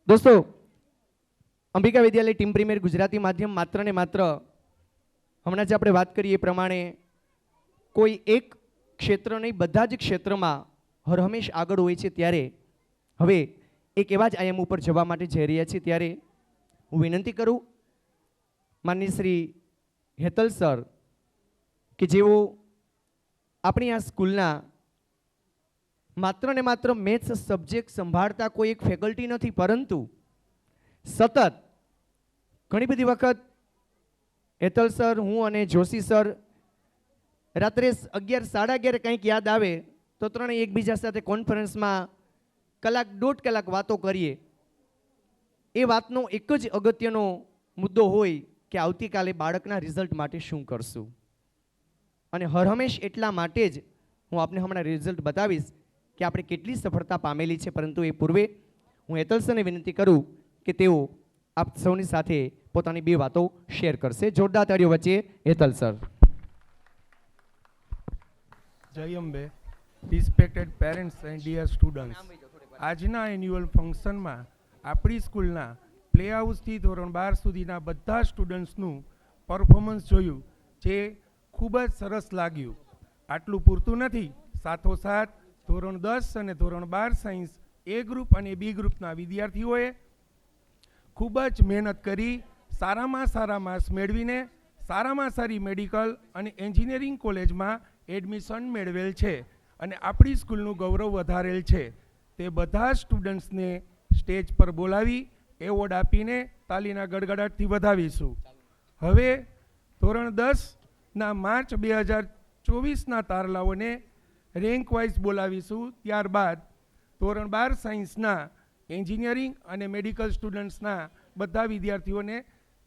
દોસ્તો, અંબિકા વિદ્યાલય team premier Gujarati માધ્યમ માત્ર ને માત્ર હમણાં જ આપણે વાત કરીએ એ પ્રમાણે કોઈ એક ક્ષેત્ર નહીં, બધા જ ક્ષેત્રમાં હરહંમેશ આગળ હોય છે. ત્યારે હવે એક એવા જ આયામ ઉપર જવા માટે જઈ રહ્યા છીએ. ત્યારે હું વિનંતી કરું માનનીય શ્રી હેતલ સર કે જેઓ આપણી આ સ્કૂલના માત્ર ને માત્ર મેથ્સ સબ્જેક્ટ સંભાળતા કોઈ એક ફેકલ્ટી નથી, પરંતુ સતત ઘણી બધી વખત હેતલ સર, હું અને જોશી સર રાત્રે 11, 11:30 કંઈક યાદ આવે તો ત્રણેય એકબીજા સાથે કોન્ફરન્સમાં કલાક, 1.5 કલાક વાતો કરીએ. એ વાતનો એક જ અગત્યનો મુદ્દો હોય કે આવતીકાલે બાળકના રિઝલ્ટ માટે શું કરશું. અને હરહંમેશ એટલા માટે જ હું આપને હમણાં રિઝલ્ટ બતાવીશ કે આપણે કેટલી સફળતા પામેલી છે. પરંતુ એ પૂર્વે હું હેતલ સરને વિનંતી કરું કે તેઓ આપ સૌની સાથે પોતાની 2 વાતો શેર કરશે. જોરદાર તાળીઓ વચ્ચે હેતલ સર. જય Ambe. Respected parents and dear students, આજના એન્યુઅલ ફંક્શનમાં આપણી સ્કૂલના પ્લે હાઉસથી ધોરણ 12 સુધીના બધા સ્ટુડન્ટ્સનું પરફોર્મન્સ જોયું, જે ખૂબ જ સરસ લાગ્યું. આટલું પૂરતું નથી, સાથોસાથ ધોરણ 10 અને ધોરણ 12 સાયન્સ એ ગ્રુપ અને બી ગ્રુપના વિદ્યાર્થીઓએ ખૂબ જ મહેનત કરી સારામાં સારા માર્ક્સ મેળવીને સારામાં સારી મેડિકલ અને એન્જિનિયરિંગ કોલેજમાં એડમિશન મેળવેલ છે અને આપણી સ્કૂલનું ગૌરવ વધારેલ છે. તે બધા સ્ટુડન્ટ્સને સ્ટેજ પર બોલાવી એવોર્ડ આપીને તાલીના ગડગડાટથી વધાવીશું. હવે ધોરણ 10ના માર્ચ 2024ના તારલાઓને રેન્ક વાઇઝ બોલાવીશું. ત્યારબાદ ધોરણ 12 સાયન્સના એન્જિનિયરિંગ અને મેડિકલ સ્ટુડન્ટ્સના બધા વિદ્યાર્થીઓને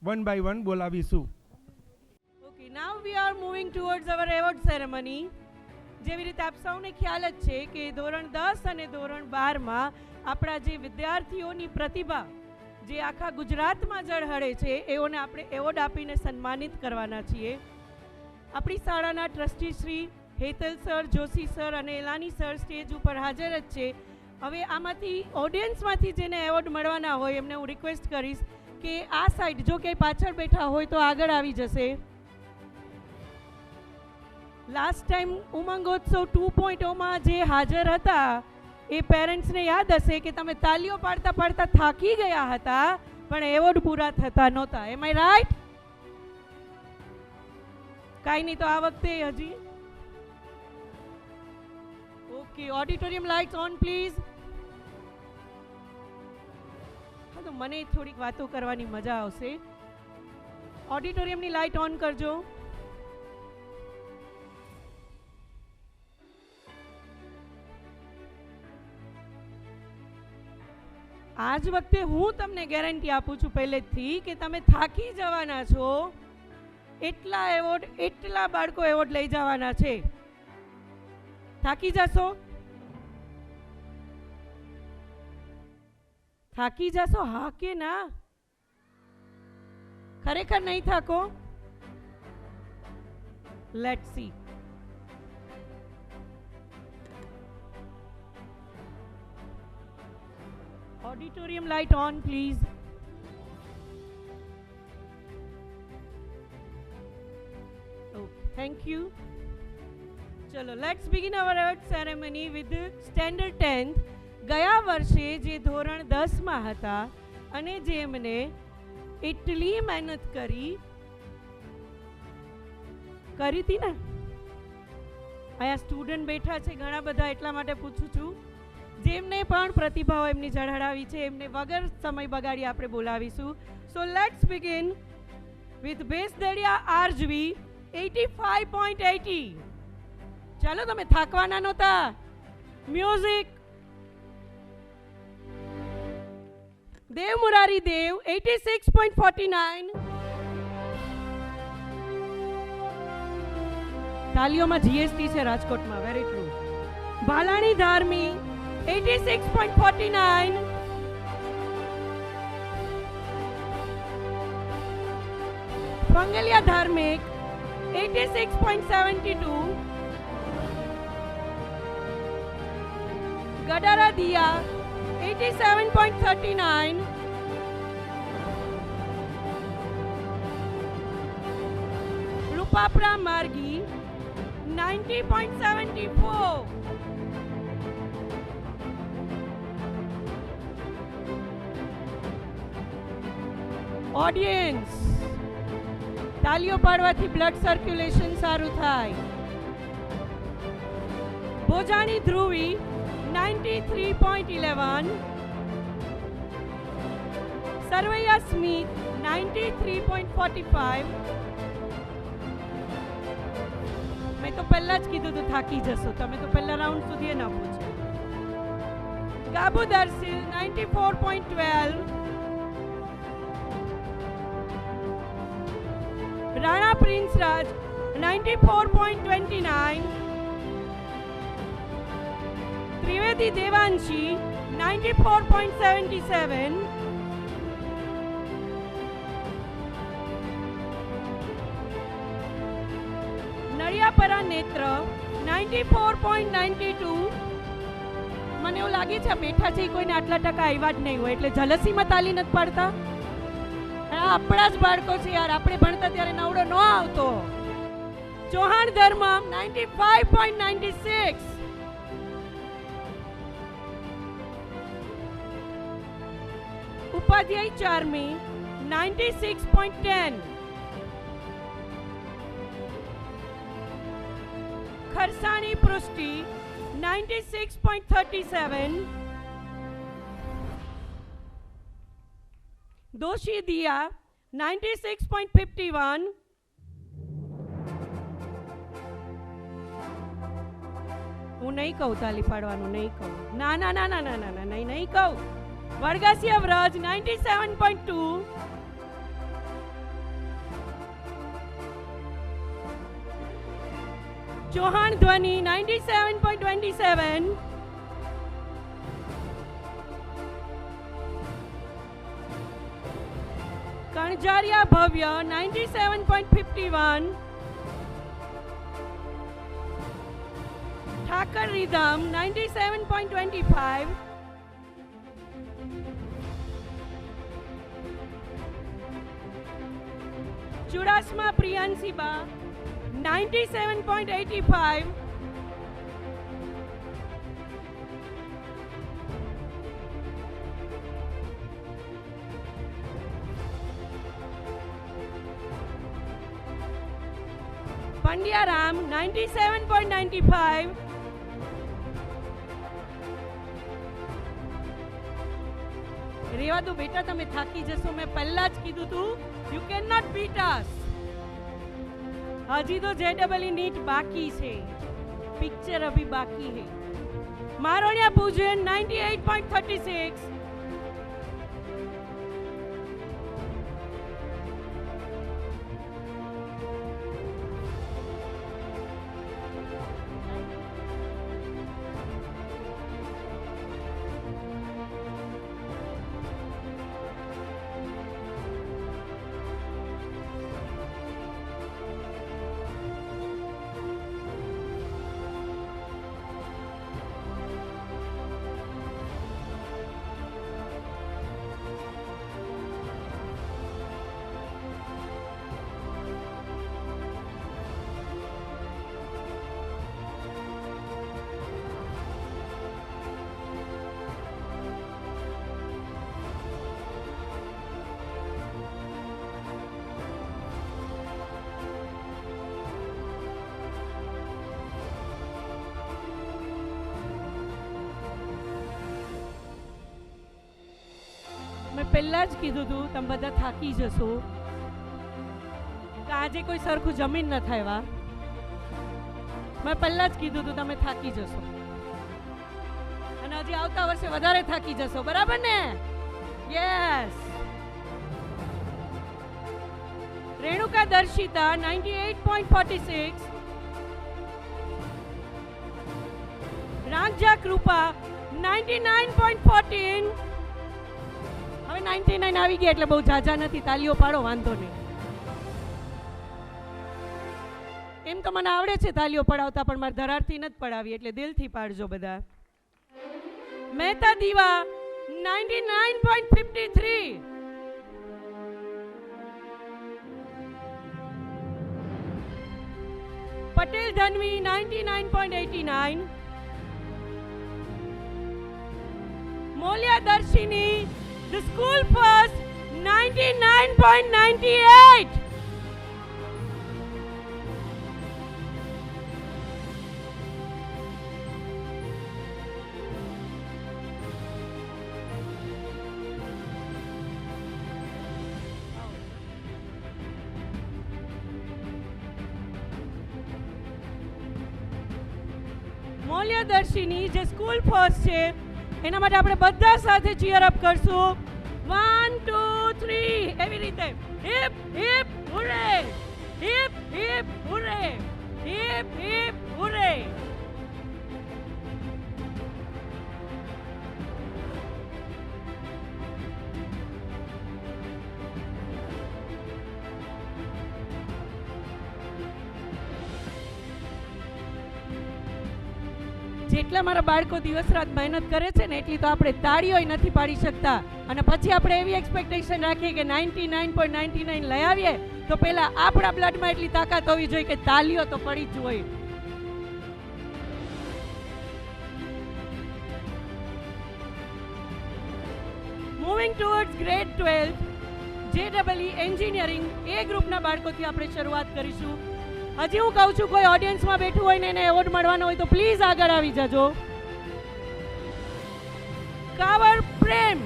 1 by 1 બોલાવીશું. Okay, now we are moving towards our award ceremony. જેવી રીતે આપ સૌને ખ્યાલ જ છે કે ધોરણ 10 અને ધોરણ 12માં આપણા જે વિદ્યાર્થીઓની પ્રતિભા જે આખા ગુજરાતમાં ઝળહળે છે એઓને આપણે એવોર્ડ આપીને સન્માનિત કરવાના છીએ. આપણી શાળાના trustee Shri Hetal sir, Joshi sir અને એલાની સર સ્ટેજ ઉપર હાજર જ છે. હવે આમાંથી ઓડિયન્સમાંથી જેને એવોર્ડ મળવાના હોય એમને હું રિક્વેસ્ટ કરીશ કે આ સાઈડ, જો કે પાછળ બેઠા હોય તો આગળ આવી જશે. લાસ્ટ ટાઈમ ઉમંગોત્સવ 2.0માં જે હાજર હતા એ પેરેન્ટ્સને યાદ હશે કે તમે તાલીઓ પાડતા પાડતા થાકી ગયા હતા, પણ એવોર્ડ પૂરા થતા નહોતા. એમ આઈ રાઈટ? કાંઈ નહીં, તો આ વખતે હજી okay. Auditorium lights on please. હા, તો મને થોડીક વાતો કરવાની મજા આવશે. ઓડિટોરિયમની લાઇટ ઓન કરજો. આજ વખતે હું તમને ગેરંટી આપું છું પહેલેથી કે તમે થાકી જવાના છો. એટલા એવોર્ડ, એટલા બાળકો એવોર્ડ લઈ જવાના છે. થાકી જશો? થાકી જશો? હા કે ના? ખરેખર નહીં થાકો? Let's see. Auditorium light on please. Okay, thank you. ચલો, let's begin our award ceremony with standard 10th. ગયા વર્ષે જે ધોરણ 10માં હતા અને જેમને એટલી મહેનત કરી હતી ને, અહીંયા સ્ટુડન્ટ બેઠા છે ઘણા બધા, એટલા માટે પૂછું છું. જેમને પણ પ્રતિભાઓ એમની ઝળહળાવી છે એમને વગર સમય બગાડી આપણે બોલાવીશું. So let's begin with Besadadiya Arjavi 85.80. ચાલો, તમે થાકવાના નહોતા. મ્યુઝિક. દેવ મુરારી દેવ 86.49. તાલીઓમાં જીએસટી છે રાજકોટમાં, very true. Bhalani Dharmi 86.49. Mangaliya Dharmik 86.72. Gadara Diya 87.39. Rupapra Margi 90.74. Audience તાલીઓ પાડવાથી બ્લડ સર્ક્યુલેશન સારું થાય. ભોજાણી ધ્રુવી 93.11. સરવૈયા સ્મિત 93.45. મેં તો પહેલા જ કીધું તો થાકી જશો તમે, તો પહેલા રાઉન્ડ સુધી ન પહોંચો. ગાબુ દર્શિલ 94.12. રાણા પ્રિન્સ રાજ 94.29. ત્રિવેદી દેવાંશી 94.77. નળિયાપરા નેત્ર 94.92. મને એવું લાગે છે બેઠા છે કોઈને આટલા ટકા આવ્યા જ નહીં હોય એટલે જલસીમાં તાલી નથી પાડતા. આપણા જ બાળકો છે યાર, આપણે ભણતા ત્યારે નવડો ન આવતો. ચૌહાણ ધર્મ 95.96. ઉપાધ્યાય ચારમી 96.10. ખરસાણી પૃષ્ટિ 96.37. દોશી દિયા 96.51. હું નહીં કહું તાલી પાડવાનું, નહીં કહું. ના ના ના ના ના ના નહીં કહું. વડગાસિયા વ્રજ 97.2. ચૌહાણ ધ્વનિ 97.27. કણજારિયા ભવ્ય 97.51. ઠાકર રીધમ 97.25. ચુડાસમા પ્રિયાંશીબા 97.85. પંડ્યારામ 97.95. રેવા દો બેટા, તમે થાકી જશો. મેં પહેલા જ કીધું તું યુ કેન નોટ બીટ અસ. હજી તો JEE નીટ બાકી છે, પિક્ચર અભી બાકી है. મારોણિયા પૂજન 98.36. મેં પહેલા જ કીધું તું તમે બધા થાકી જશો. આજે કોઈ સરખું જમીન ન થાય. મેં પહેલા જ કીધું તું તમે થાકી જશો અને હજી આવતા વર્ષે વધારે થાકી જશો. બરાબર ને? યસ. રેણુકા દર્શિતા 98.46. રાંઝા કૃપા 99.14. હવે 99 આવી ગયા એટલે બહુ ઝાઝા નથી. તાલીઓ પાડો, વાંધો નહીં. એમ તો મને આવડે છે તાલીઓ પડાવતા, પણ મારે ધરારથી નથી પડાવી એટલે દિલથી પાડજો બધા. મહેતા દીવા 99.53. Patel Dhanvi 99.89. Molia Darshini, the school first 99.98. મોલ્ય Darshini જે સ્કૂલ ફર્સ્ટ છે એના માટે આપણે બધા સાથે ચીયર અપ કરશું. 1 2 3 એવી રીતે hip hip hooray, hip hip hooray, hip hip hooray. જેટલા મારા બાળકો દિવસ રાત મહેનત કરે છે ને એટલી તો આપણે તાળીઓ નથી પાડી શકતા, અને પછી આપણે એવી એક્સપેક્ટેશન રાખીએ કે 99.99 લઈ આવીએ તો પહેલા આપણા બ્લડમાં એટલી તાકાત હોવી જોઈએ કે તાળીઓ તો પડી જ હોય. Moving towards grade 12 JEE engineering A ગ્રુપના બાળકોથી આપણે શરૂઆત કરીશું. હજી હું કહું છું કોઈ ઓડિયન્સમાં બેઠું હોય ને એને એવોર્ડ મળવાનો હોય તો પ્લીઝ આગળ આવી જજો. કાવર પ્રેમ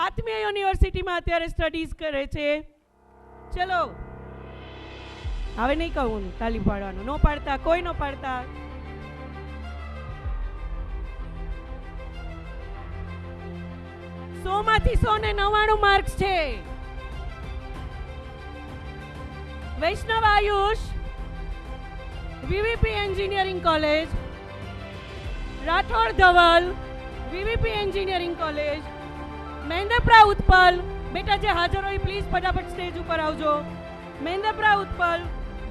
આત્મીય યુનિવર્સિટીમાં અત્યારે સ્ટડીઝ કરે છે. ચલો હવે નહીં કહું તાલી પાડવાનું, નો પાડતા, કોઈ નો પાડતા. માંથી 199 માર્ક્સ છે. Vaishnav Ayush VVP engineering college, Rathod Dhaval VVP engineering college, Mahendrapra Utpal, બેટા જે હાજર હોય પ્લીઝ ફટાફટ સ્ટેજ ઉપર આવજો. Mahendrapra Utpal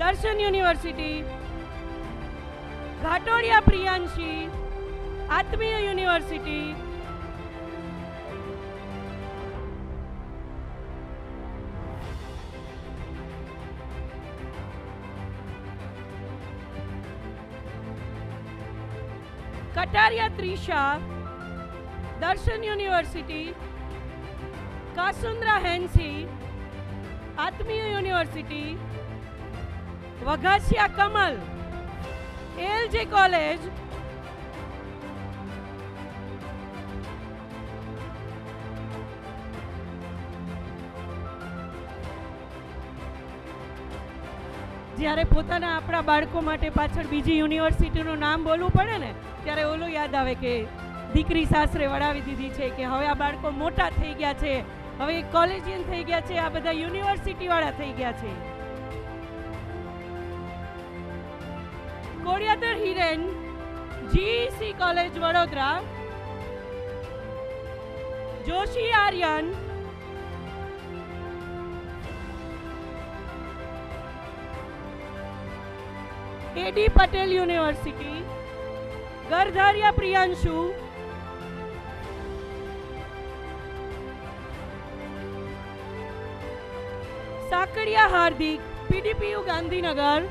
Darshan university, Ghatodiya Priyanshi Atmiya university, Katariya Trisha Darshan university, Kasundra Hency Atmiya university, Vaghasiya Kamal LJ college, જ્યારે પોતાના આપણા બાળકો માટે પાછળ બીજી યુનિવર્સિટીનું નામ બોલવું પડે ને ત્યારે ઓલું યાદ આવે કે દીકરી સાસરે વડાવી દીધી છે, કે હવે આ બાળકો મોટા થઈ ગયા છે, હવે કોલેજિયન થઈ ગયા છે, આ બધા યુનિવર્સિટી વાળા થઈ ગયા છે. Kodiyadar Hiren GC college Vadodara, Joshi Aryan AD Patel university, Gardhariya Priyanshu Sakadiya Hardik PDPU Gandhinagar,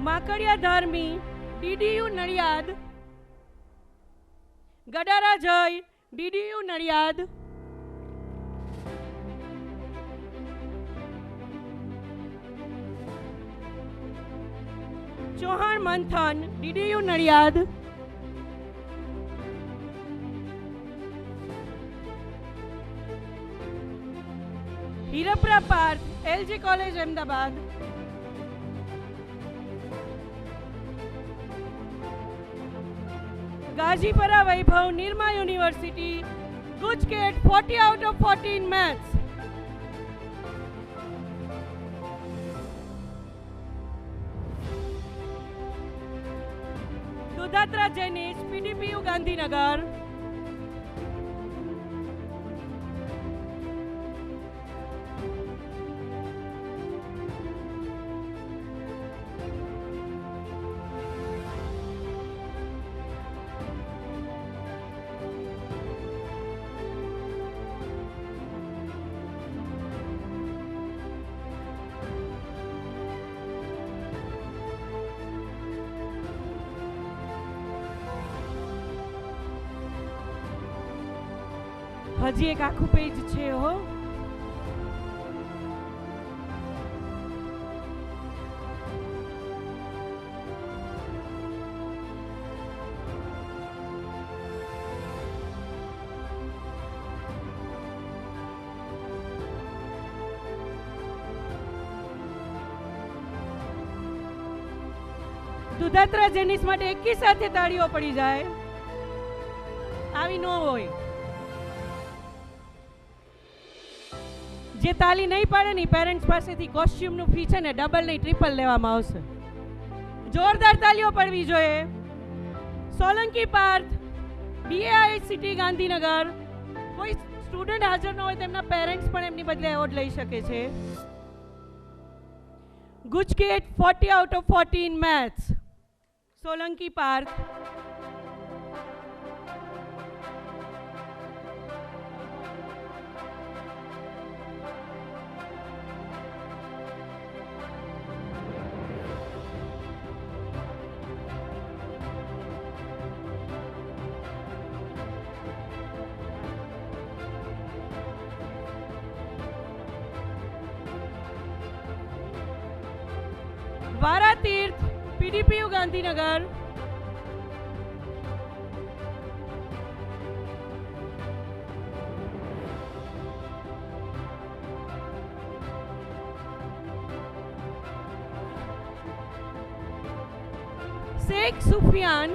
Makadiya Dharmi DDU Nadiad, Gadara Jay DDU Nadiad, Chauhan Manthan DDU Nadiad, Hirpara Parth LG college Ahmedabad, Gajipara Vaibhav Nirma university, GUJCET 40 out of 14 maths, Dudhatra Jainesh, PDPU Gandhinagar. હજી એક આખું પેજ છે હો. દુધાત્રા જેનિસ માટે એકી સાથે તાળીઓ પડી જાય. આવી ન હોય. જે તાલી નહીં પાડે ને પેરેન્ટ્સ પાસેથી કોસ્ચ્યુમનું ફી છે ને ડબલ નહીં ટ્રિપલ લેવામાં આવશે. જોરદાર તાલીઓ પડવી જોઈએ. સોલંકી પાર્થ, BAICT ગાંધીનગર. કોઈ સ્ટુડન્ટ હાજર ન હોય તેમના પેરેન્ટ્સ પણ એમની બદલે એવોર્ડ લઈ શકે છે. GUJCET 40 out of 40 in maths. Solanki Parth. વારા તીર્થ, PDPU ગાંધીનગર. શેખ સુફિયાન,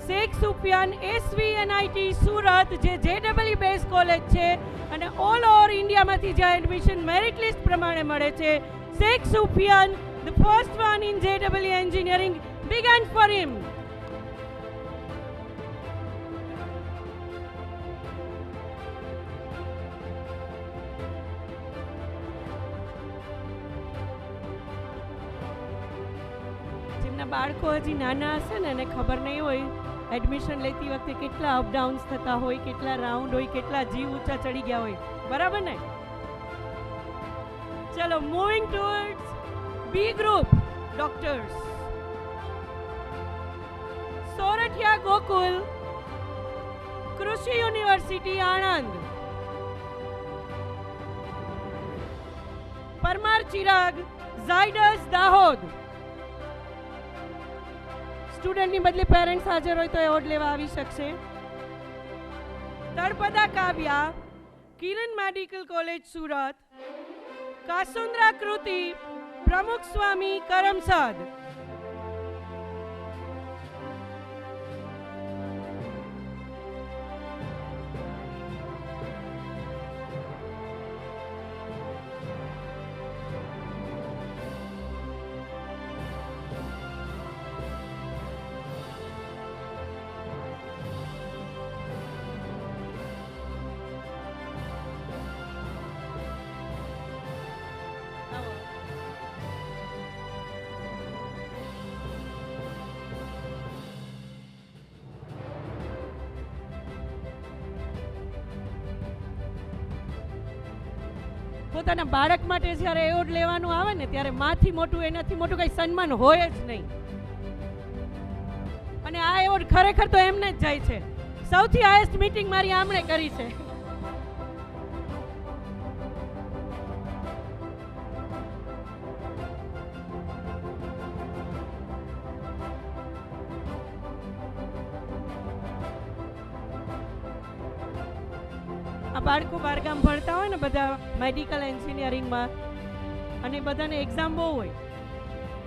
શેખ સુફિયાન SVNIT સુરત, જે JEE બેઝ કોલેજ છે અને ઓલ ઓવર ઇન્ડિયામાંથી જ્યાં એડમિશન મેરિટ લિસ્ટ પ્રમાણે મળે છે. Sheikh Sufiyan, the first one in JEE engineering. Big hand for him. જેમના બાળકો હજી નાના હશે ને એને ખબર નહીં હોય એડમિશન લેતી વખતે કેટલા અપડાઉન્સ થતા હોય, કેટલા રાઉન્ડ હોય, કેટલા જીવ ઊંચા ચડી ગયા હોય. બરાબર ને? ચલો, moving towards B group doctors. Sorathiya Gokul, કૃષિ યુનિવર્સિટી આણંદ. પરમાર ચિરાગ, ઝાયડસ દાહોદ. સ્ટુડન્ટની બદલે પેરેન્ટ્સ હાજર હોય તો એવોર્ડ લેવા આવી શકશે. તળપદા કાવ્યા, કિરણ મેડિકલ કોલેજ સુરત. કાસુંદ્રા કૃતિ, પ્રમુખ સ્વામી કરમસદ. પોતાના બાળક માટે જ્યારે એવોર્ડ લેવાનું આવે ને ત્યારે માથી મોટું એનાથી મોટું કઈ સન્માન હોય જ નહીં. અને આ એવોર્ડ ખરેખર તો એમને જ જાય છે. સૌથી હાઈએસ્ટ મીટિંગ મારી આમણે કરી છે. આ બાળકો બહારગામ ભણતા હોય ને બધા મેડિકલ એન્જિનિયરિંગમાં, અને બધાને એક્ઝામ બહુ હોય.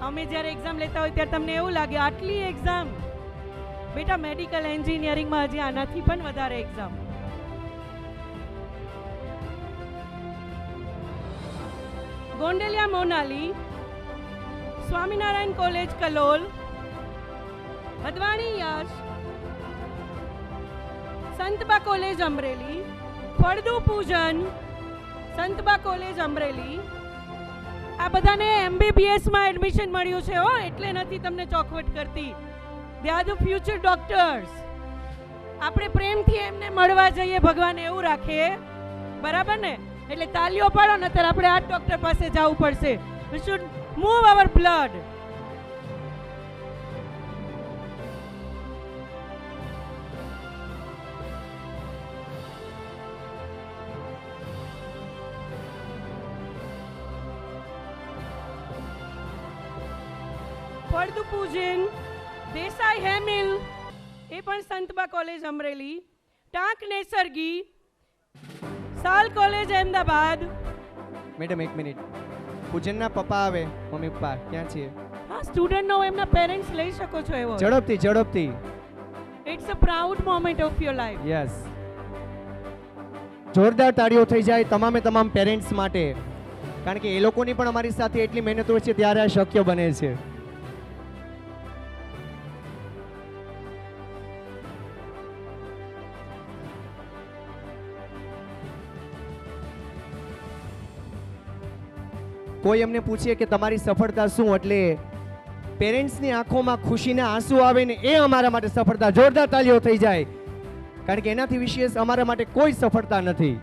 અમે જ્યારે એક્ઝામ લેતા હોય ત્યારે તમને એવું લાગે આટલી એક્ઝામ. બેટા મેડિકલ એન્જિનિયરિંગમાં હજી આનાથી પણ વધારે એક્ઝામ. ગોંડલિયા મોનાલી, સ્વામિનારાયણ કોલેજ કલોલ, હદવાણી યશ, સંતબા કોલેજ અમરેલી, ફળદુ પૂજન, સંતબા કોલેજ અમરેલી. આ બધાને MBBS માં એડમિશન મળ્યું છે હો, એટલે નથી તમને ચોખવટ કરતી. They are the future doctors. આપણે પ્રેમથી એમને મળવા જઈએ, ભગવાન એવું રાખે, બરાબર ને? એટલે તાલીઓ પાડો ને, ત્યારે આપણે આ ડોક્ટર પાસે જવું પડશે. We should move our blood. Faldu પૂજન, દેસાઈ હેમિલ, એ પણ સંતબા કોલેજ અમરેલી, ટાંક નેસરગી, સાલ કોલેજ અહેમદાબાદ. મેડમ એક મિનિટ, પૂજનના પપ્પા આવે, મમ્મી પપ્પા ક્યાં છે? હા, સ્ટુડન્ટનો એમના પેરેન્ટ્સ લઈ શકો છો એવો. ઝડપથી ઝડપથી. It's a proud moment of your life. Yes, જોરદાર તાળીઓ થઈ જાય તમામ પેરેન્ટ્સ માટે, કારણ કે એ લોકોની પણ અમારી સાથે એટલી મહેનત હોય છે, ત્યારે આ શક્ય બને છે. કોઈ એમને પૂછે કે તમારી સફળતા શું, એટલે પેરેન્ટ્સની આંખોમાં ખુશીના આંસુ આવે ને, એ અમારા માટે સફળતા. જોરદાર તાળીઓ થઈ જાય, કારણ કે એનાથી વિશેષ અમારા માટે કોઈ સફળતા નથી.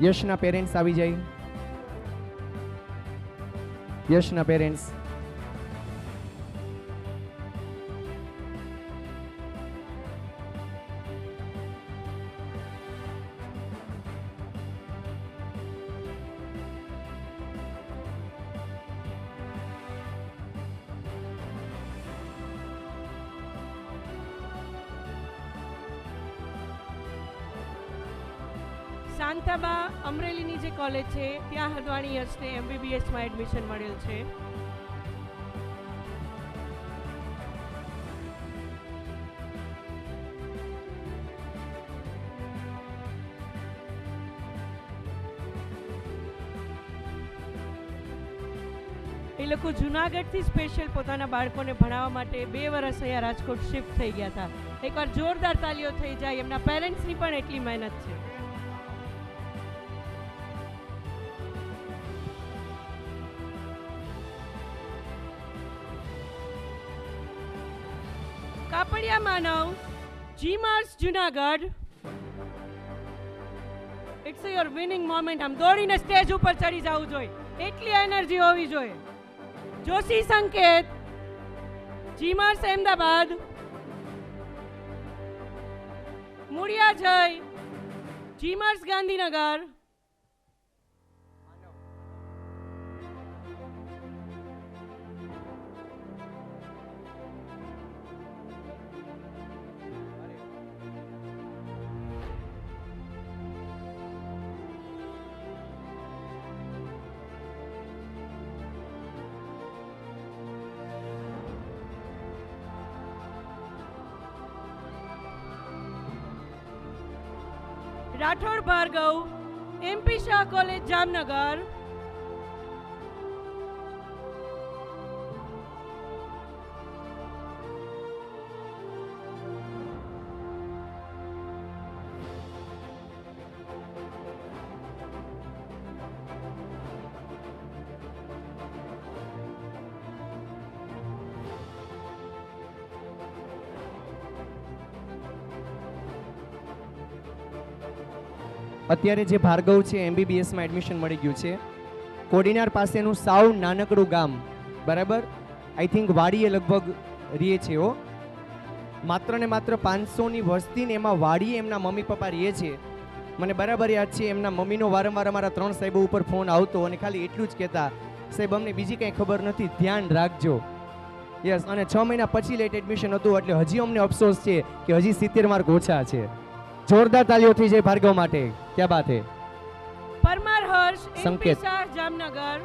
યશના પેરેન્ટ્સ આવી જાય. યશના પેરેન્ટ્સ. શાંતાબા અમરેલીની જે કોલેજ છે, ત્યાં હદવાણી યશને MBBS માં એડમિશન મળેલ છે. એ લોકો જુનાગઢથી સ્પેશિયલ પોતાના બાળકોને ભણાવવા માટે 2 વર્ષ અહીંયા રાજકોટ શિફ્ટ થઈ ગયા હતા. એકવાર જોરદાર તાલીઓ થઈ જાય. એમના પેરેન્ટ્સની પણ એટલી મહેનત છે. Kapadiya Manav, GMERS Junagadh. It's your winning moment. આમ દોડીને સ્ટેજ ઉપર ચડી જવું જોઈએ, એટલી એનર્જી હોવી જોઈએ. જોશી સંકેત, જીમાર્સ Ahmedabad. Muliya Jay, GMERS Gandhinagar. Rathod Bhargav, MP Shah college Jamnagar. અત્યારે જે ભાર્ગવ છે MBBS માં એડમિશન મળી ગયું છે. કોડીનાર પાસેનું સાવ નાનકડું ગામ, બરાબર, આઈ થિંક વાડીએ લગભગ રહે છે. માત્ર ને માત્ર 500ની વસ્તી ને એમાં વાડીએ એમના મમ્મી પપ્પા રહે છે. મને બરાબર યાદ છે, એમના મમ્મીનો વારંવાર અમારા 3 સાહેબો ઉપર ફોન આવતો અને ખાલી એટલું જ કહેતા, સાહેબ અમને બીજી કંઈ ખબર નથી, ધ્યાન રાખજો. યસ, અને 6 મહિના પછી લેટ એડમિશન હતું, એટલે હજી અમને અફસોસ છે કે હજી 70 માર્ક ઓછા છે. જોરદાર તાલીઓ થઈ જાય ભાર્ગવ માટે. ક્યા બાત હે. પરમાર હર્ષ, MP સંકેત. શાહ જામનગર.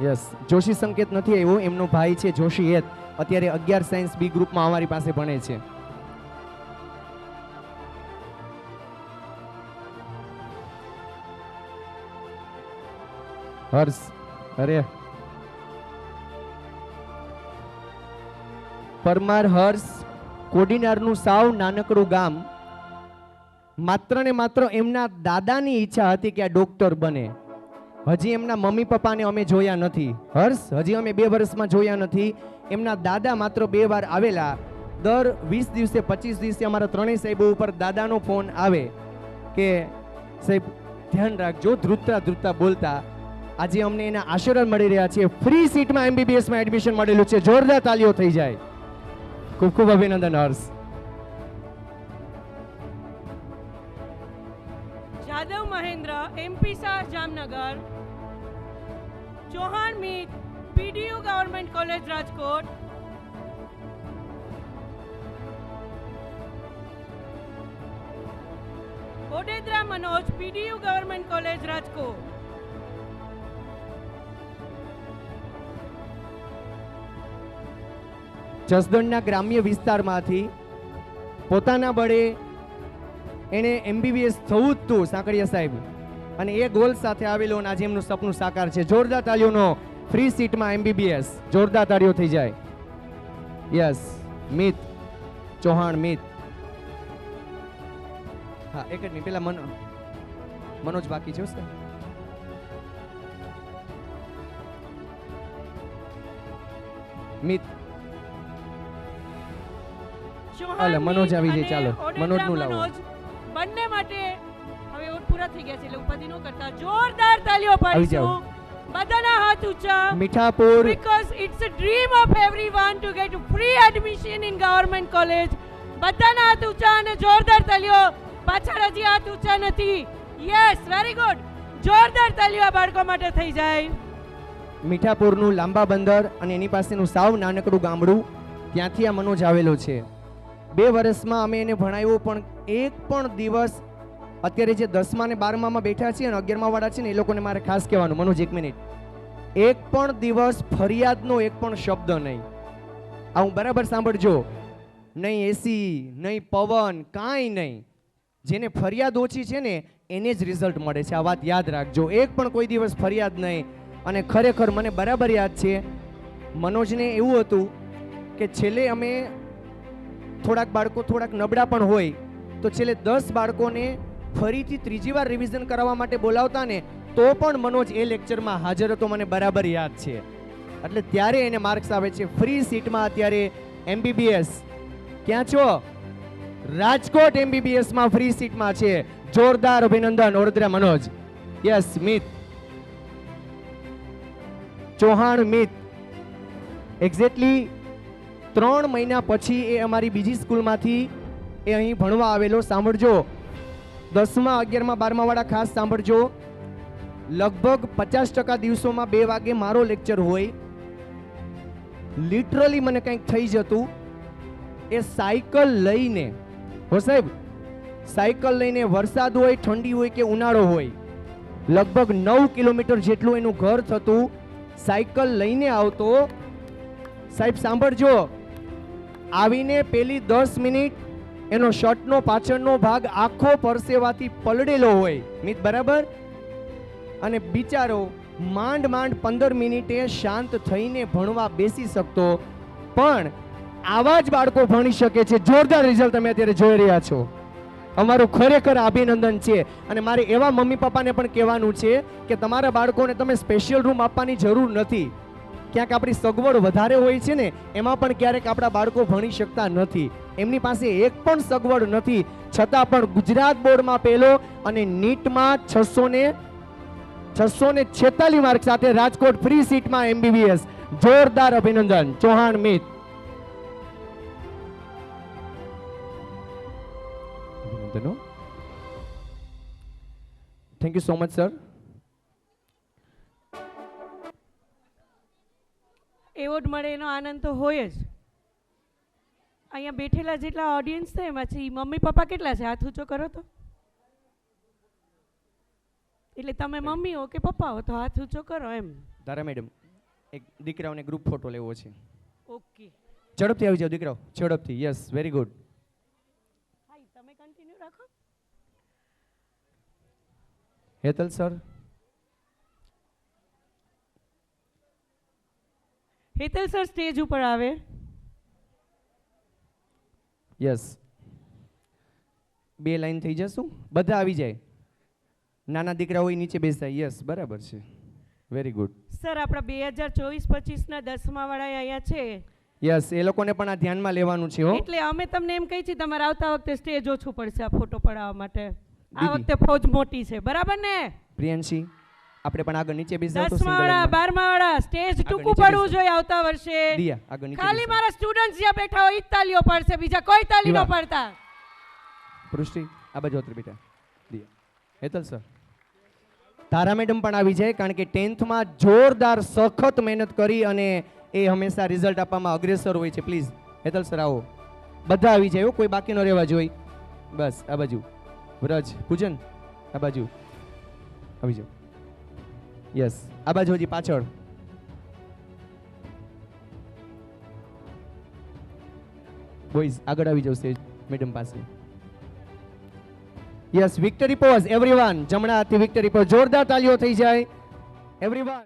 યસ, જોશી સંકેત નથી આવ્યો, એમનો ભાઈ છે જોશી હેત, અત્યારે 11 સાયન્સ બી ગ્રુપમાં અમારી પાસે ભણે છે. હર્ષ, અરે પરમાર હર્ષ, કોડીનારનું સાવ નાનકડું ગામ. માત્ર ને માત્ર એમના દાદાની ઈચ્છા હતી કે આ ડોક્ટર બને. હજી એમના મમ્મી પપ્પાને અમે જોયા નથી. હર્ષ, હજી અમે 2 વર્ષમાં જોયા નથી. એમના દાદા માત્ર 2 વાર આવેલા. દર 20 દિવસે 25 દિવસે અમારા ત્રણેય સાહેબો ઉપર દાદાનો ફોન આવે કે સાહેબ ધ્યાન રાખજો, ધ્રુતતા ધ્રુતતા બોલતા. આજે અમને એના આશીર્વાદ મળી રહ્યા છે. ફ્રી સીટમાં એમબીબીએસમાં એડમિશન મળેલું છે. જોરદાર તાલીઓ થઈ જાય. ખૂબ ખૂબ અભિનંદન Harsh. Jadav Mahendra, MP Shah Jamnagar. Chauhan Meet, PDU government college Rajkot. Odedara Manoj, PDU government college Rajkot. જસદણના ગ્રામ્ય વિસ્તારમાંથી પોતાના બળે એને એમબીબીએસ થવું જ હતું સાંકળિયા સાહેબ, અને એ ગોલ સાથે આવેલો અને આજે એમનું સપનું સાકાર છે. જોરદાર તાળીઓનો ફ્રી સીટમાં એમબીબીએસ. જોરદાર તાળીઓ થઈ જાય. યસ, મિત ચૌહાણ મિત. હા, એક જ નહીં, પેલા મનોજ બાકી છે સર. મિત, હાલે મનોજ આવી જાય. ચાલો મનોજનું લાવો. બંને માટે હવે ઓટ પૂરા થઈ ગયા છે એટલે ઉપાધિ ન કરતા જોરદાર તાલીઓ પાડીશું. બધાના હાથ ઊંચા. Mithapur, because it's a dream of everyone to get free admission in government college. બધાના હાથ ઊંચા અને જોરદાર તાલીઓ. પાછળ હજી હાથ ઊંચા નથી. Yes, very good. જોરદાર તાલીઓ આ બાળકો માટે થઈ જાય. મીઠાપુરનું લાંબા બંદર અને એની પાસેનું સાવ નાનકડું ગામડું, ત્યાંથી આ મનોજ આવેલો છે. 2 વર્ષમાં અમે એને ભણાવ્યો, પણ એક પણ દિવસ, અત્યારે જે 10મા ને 12મામાં બેઠા છે અને 11મા વાળા છે ને એ લોકોને મારે ખાસ કહેવાનું, મનોજ એક મિનિટ, એક પણ દિવસ ફરિયાદનો એક પણ શબ્દ નહીં. આ હું બરાબર સાંભળજો, નહીં એસી, નહીં પવન, કાંઈ નહીં. જેને ફરિયાદ ઓછી છે ને એને જ રિઝલ્ટ મળે છે. આ વાત યાદ રાખજો. એક પણ કોઈ દિવસ ફરિયાદ નહીં. અને ખરેખર મને બરાબર યાદ છે, મનોજને એવું હતું કે છેલ્લે અમે થોડાક બાળકો થોડાક નબળા પણ હોય તો છેલ્લે 10 બાળકોને ફરીથી 3જી વાર રિવિઝન કરાવવા માટે બોલાવતા ને તો પણ મનોજ એ લેક્ચરમાં હાજર હતો. મને બરાબર યાદ છે. એટલે ત્યારે એને માર્ક્સ આવે છે. ફ્રી સીટમાં અત્યારે એમબીબીએસ. ક્યાં છો? રાજકોટ એમબીબીએસમાં ફ્રી સીટમાં છે. જોરદાર અભિનંદન ઓરદ્રા મનોજ. યસ, મિત ચૌહાણ મિત. એક્ઝેક્ટલી 3 મહિના પછી એ અમારી બીજી સ્કૂલમાંથી એ અહીં ભણવા આવેલો. સાંભળજો, 10મા 11મા 12મા વાળા ખાસ સાંભળજો. લગભગ 50% દિવસોમાં 2 વાગે મારો લેક્ચર હોય. લિટરલી મને કંઈક થઈ જતું. એ સાયકલ લઈને, હો સાહેબ, સાયકલ લઈને, વરસાદ હોય, ઠંડી હોય કે ઉનાળો હોય, લગભગ 9 કિલોમીટર જેટલું એનું ઘર થતું. સાયકલ લઈને આવતો. સાહેબ સાંભળજો, આવીને પેલી 10 મિનિટ એનો શર્ટનો પાછળનો ભાગ આખો પરસેવાથી પલળેલો હોય. મિત બરાબર? અને બિચારો માંડ 15 મિનિટે શાંત થઈને ભણવા બેસી શકતો. પણ આવા જ બાળકો ભણી શકે છે. જોરદાર રિઝલ્ટ તમે અત્યારે જોઈ રહ્યા છો. અમારું ખરેખર અભિનંદન છે. અને મારે એવા મમ્મી પપ્પાને પણ કહેવાનું છે કે તમારા બાળકોને તમે સ્પેશિયલ રૂમ આપવાની જરૂર નથી. ક્યાંક આપણી સગવડ વધારે હોય છે ને એમાં પણ ક્યારેક આપણા બાળકો ભણી શકતા નથી. એમની પાસે એક પણ સગવડ નથી, છતાં પણ ગુજરાત બોર્ડમાં પહેલો અને નીટમાં 646 માર્ક સાથે રાજકોટ ફ્રી સીટમાં એમબીબીએસ. જોરદાર અભિનંદન Chauhan Mit. Thank you so much sir. Award મળે એનો આનંદ તો હોય જ. અહીંયા બેઠેલા જેટલા ઓડિયન્સ છે એમાંથી મમ્મી પપ્પા કેટલા છે? હાથ ઊંચો કરો તો. એટલે તમે મમ્મી હો કે પપ્પા હો તો હાથ ઊંચો કરો એમ. તારા મેડમ એક દીકરાઓને ગ્રુપ ફોટો લેવો છે. ઓકે. ઝડપથી આવી જાઓ દીકરાઓ, ઝડપથી. Yes, very good. હા, તમે કન્ટિન્યુ રાખો. Hetal sir. Hetal sir stage ઉપર આવે. યસ. 2 લાઈન થઈ જશું, બધા આવી જાય. નાના દીકરા હોય નીચે બેસાય. યસ, બરાબર છે. Very good. સર આપણા 2024-25 ના 10મા વાળા અહીંયા છે. યસ, એ લોકોને પણ આ ધ્યાનમાં લેવાનું છે હો. એટલે અમે તમને એમ કહી છીએ તમારે આવતા વખતે સ્ટેજ ઓછું પડશે આ ફોટો પડાવવા માટે. આ દીદી. વખતે ફૌજ મોટી છે, બરાબર ને? પ્રિયાંશી, આપણે પણ આગળ નીચે બેસી જાવ તો 10મા વાળા 12મા વાળા સ્ટેજ ટૂંકું નીચે પડવું બેસો. જોઈએ આવતા વર્ષે. દિયા, આગળ નીચે ખાલી બેસો. મારા સ્ટુડન્ટ્સ જ્યાં બેઠા હોય ઈ જ તાલીઓ પડશે, બીજા કોઈ તાલી ન દીવા. પડતા. પૃષ્ટિ, આ બાજુ ઉતરી બેટા. દિયા. હેતલ સર. તારા મેડમ પણ આવી જાય, કારણ કે 10th માં જોરદાર સખત મહેનત કરી અને એ હંમેશા રિઝલ્ટ આપવામાં અગ્રેસર હોય છે. પ્લીઝ હેતલ સર આવો. બધા આવી જાય હો, કોઈ બાકી ન રહેવા જોઈએ. બસ આ બાજુ. વ્રજ, પૂજન, આ બાજુ આવી જાઓ. યસ, આ બાજુ હજી પાછળ. બોયઝ આગળ આવી જાવ સ્ટેજ મેડમ પાસે. Yes, victory pose everyone. જમણા હાથથી વિક્ટરી પોઝ. જોરદાર તાલીઓ થઈ જાય એવરીવન.